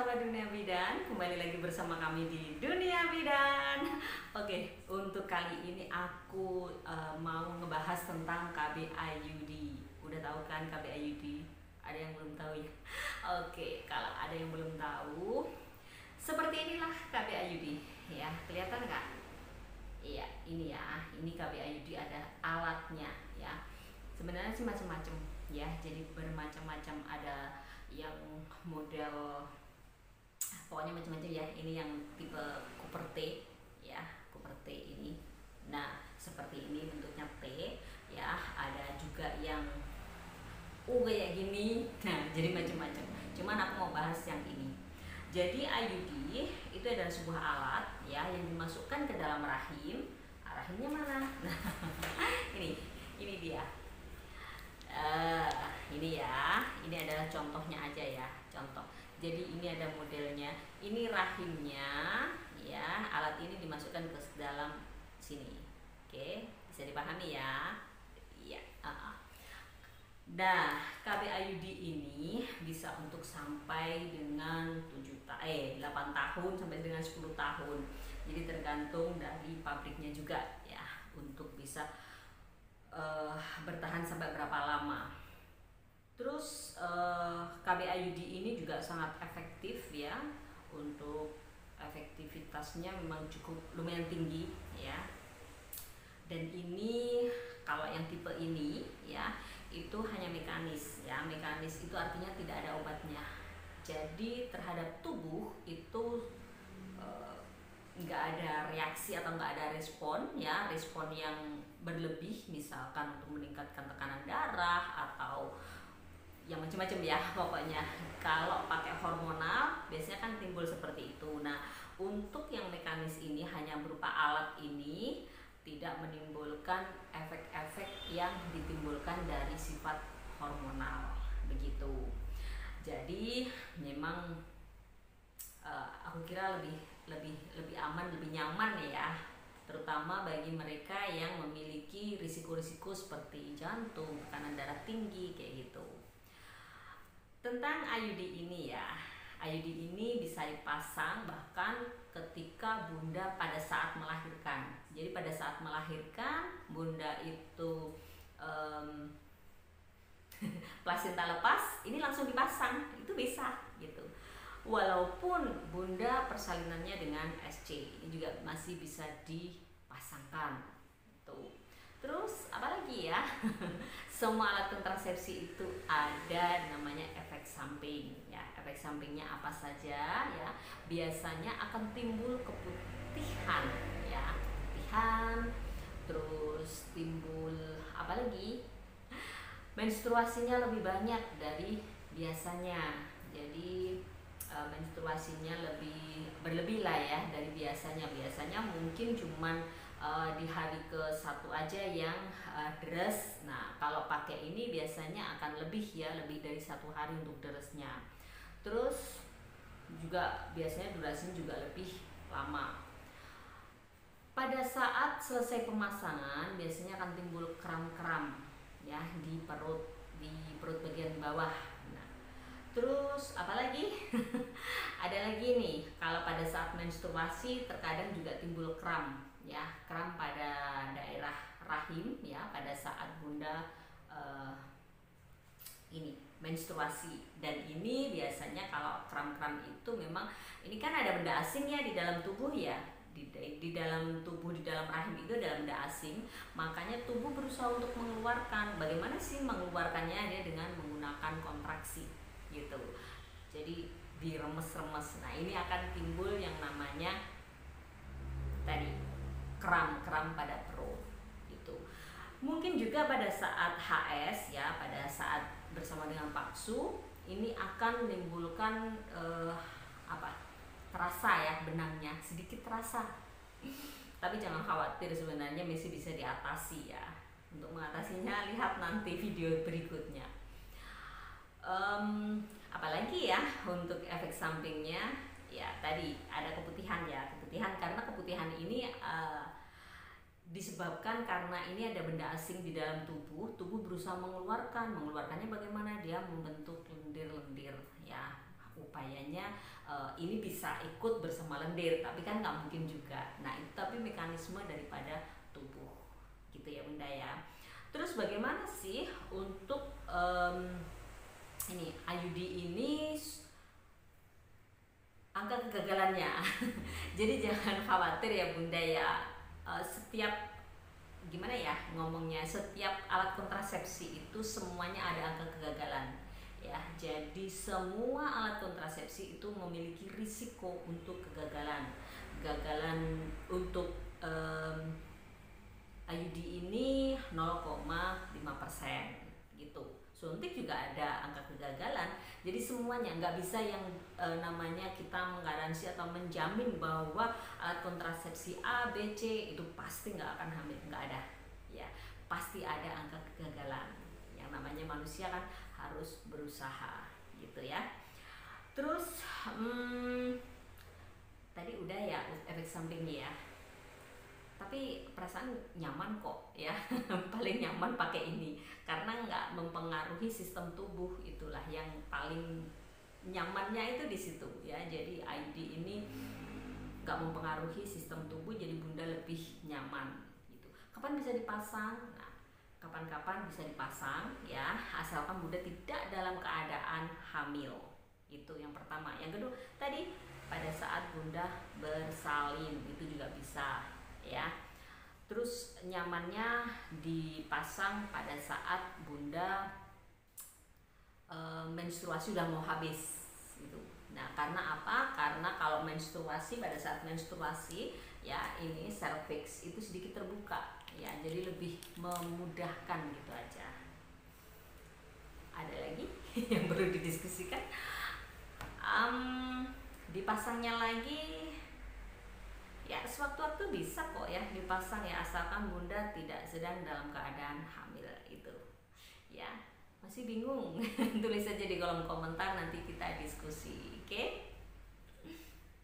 sahabat Dunia Bidan, kembali lagi bersama kami di Dunia Bidan. Oke, untuk kali ini aku mau ngebahas tentang KB IUD. Udah tahu kan KB IUD? Ada yang belum tahu ya? Oke, kalau ada yang belum tahu, seperti inilah KB IUD ya. Kelihatan nggak? Iya, ini ya. Ini KB IUD, ada alatnya ya. Sebenarnya sih macam-macam ya. Jadi bermacam-macam, ada yang model, pokoknya macam-macam ya. Ini yang tipe Cooper T ya, Cooper T ini. Nah, seperti ini bentuknya T ya. Ada juga yang U kayak gini. Nah, jadi macam-macam. Cuman aku mau bahas yang ini. Jadi IUD itu adalah sebuah alat ya yang dimasukkan ke dalam rahim. Rahimnya mana? Nah, ini dia. Ini ya, ini adalah contohnya aja ya, contoh. Jadi ini ada modelnya, ini rahimnya ya. Alat ini dimasukkan ke dalam sini. Oke, bisa dipahami ya. Iya. Nah, KB IUD ini bisa untuk sampai dengan 8 tahun sampai dengan 10 tahun. Jadi tergantung dari pabriknya juga ya, untuk bisa bertahan sampai berapa lama. Terus KB IUD ini juga sangat efektif ya. Untuk efektivitasnya memang cukup lumayan tinggi ya. Dan ini kalau yang tipe ini ya, itu hanya mekanis ya. Mekanis itu artinya tidak ada obatnya. Jadi terhadap tubuh itu nggak ada reaksi atau nggak ada respon ya, respon yang berlebih, misalkan untuk meningkatkan tekanan darah atau yang macam-macam ya. Pokoknya kalau pakai hormonal biasanya kan timbul seperti itu. Nah, untuk yang mekanis ini hanya berupa alat ini, tidak menimbulkan efek-efek yang ditimbulkan dari sifat hormonal begitu. Jadi memang aku kira lebih aman, lebih nyaman ya, terutama bagi mereka yang memiliki risiko-risiko seperti jantung, tekanan darah tinggi kayak gitu. Tentang IUD ini ya, IUD ini bisa dipasang bahkan ketika bunda pada saat melahirkan. Jadi pada saat melahirkan bunda itu plasenta lepas, ini langsung dipasang, itu bisa gitu. Walaupun bunda persalinannya dengan SC, ini juga masih bisa dipasangkan tuh. Terus apalagi ya? Semua alat kontrasepsi itu ada namanya efek samping ya. Efek sampingnya apa saja ya? Biasanya akan timbul keputihan ya, keputihan. Terus timbul apalagi? Menstruasinya lebih banyak dari biasanya. Jadi menstruasinya lebih berlebih lah ya dari biasanya. Biasanya mungkin cuman di hari ke-1 aja yang deres. Nah, kalau pakai ini biasanya akan lebih ya, lebih dari 1 hari untuk deresnya. Terus juga biasanya durasinya juga lebih lama. Pada saat selesai pemasangan biasanya akan timbul kram-kram ya di perut bagian bawah. Nah, terus apalagi? Ada lagi nih, kalau pada saat menstruasi terkadang juga timbul kram ya, kram pada daerah rahim ya, pada saat bunda ini menstruasi. Dan ini biasanya kalau kram-kram itu memang, ini kan ada benda asing ya di dalam tubuh ya, di dalam tubuh, di dalam rahim itu ada benda asing, makanya tubuh berusaha untuk mengeluarkan. Bagaimana sih mengeluarkannya? Dia dengan menggunakan kontraksi gitu. Jadi diremes-remes. Nah, ini akan timbul yang namanya tadi kram-kram pada perut gitu. Mungkin juga pada saat HS ya, pada saat bersama dengan paksu, ini akan menimbulkan terasa ya, benangnya sedikit terasa. Tapi jangan khawatir, sebenarnya masih bisa diatasi ya. Untuk mengatasinya lihat nanti video berikutnya. Apalagi ya untuk efek sampingnya ya, tadi ada keputihan ya. Keputihan karena keputihan ini disebabkan karena ini ada benda asing di dalam tubuh. Tubuh berusaha mengeluarkannya bagaimana? Dia membentuk lendir-lendir ya. Upayanya ini bisa ikut bersama lendir, tapi kan nggak mungkin juga. Nah itu tapi mekanisme daripada tubuh gitu ya Bunda ya. Terus bagaimana sih untuk ini IUD ini angka kegagalannya? Jadi jangan khawatir ya Bunda ya. Setiap gimana ya ngomongnya, setiap alat kontrasepsi itu semuanya ada angka kegagalan ya. Jadi semua alat kontrasepsi itu memiliki risiko untuk kegagalan. Kegagalan untuk IUD ini 0,5% gitu. Suntik juga ada angka kegagalan. Jadi semuanya nggak bisa yang namanya kita menggaransi atau menjamin bahwa alat kontrasepsi A, B, C itu pasti nggak akan hamil, nggak ada. Ya, pasti ada angka kegagalan. Yang namanya manusia kan harus berusaha gitu ya. Terus tadi udah ya efek sampingnya ya. Tapi perasaan nyaman kok ya. Paling nyaman pakai ini karena nggak mempengaruhi sistem tubuh, itulah yang paling nyamannya itu di situ ya. Jadi IUD ini nggak mempengaruhi sistem tubuh, jadi Bunda lebih nyaman gitu. Kapan bisa dipasang? Nah, kapan-kapan bisa dipasang ya, asalkan Bunda tidak dalam keadaan hamil. Itu yang pertama. Yang kedua tadi pada saat Bunda bersalin itu juga bisa ya. Terus nyamannya dipasang pada saat Bunda menstruasi udah mau habis gitu. Nah, karena apa? Karena kalau menstruasi, pada saat menstruasi ya ini cervix itu sedikit terbuka ya, jadi lebih memudahkan gitu aja. Ada lagi yang perlu didiskusikan? Dipasangnya lagi ya sewaktu-waktu bisa kok ya dipasang ya, asalkan Bunda tidak sedang dalam keadaan hamil itu ya. Masih bingung? Tulis saja di kolom komentar, nanti kita diskusi. Oke?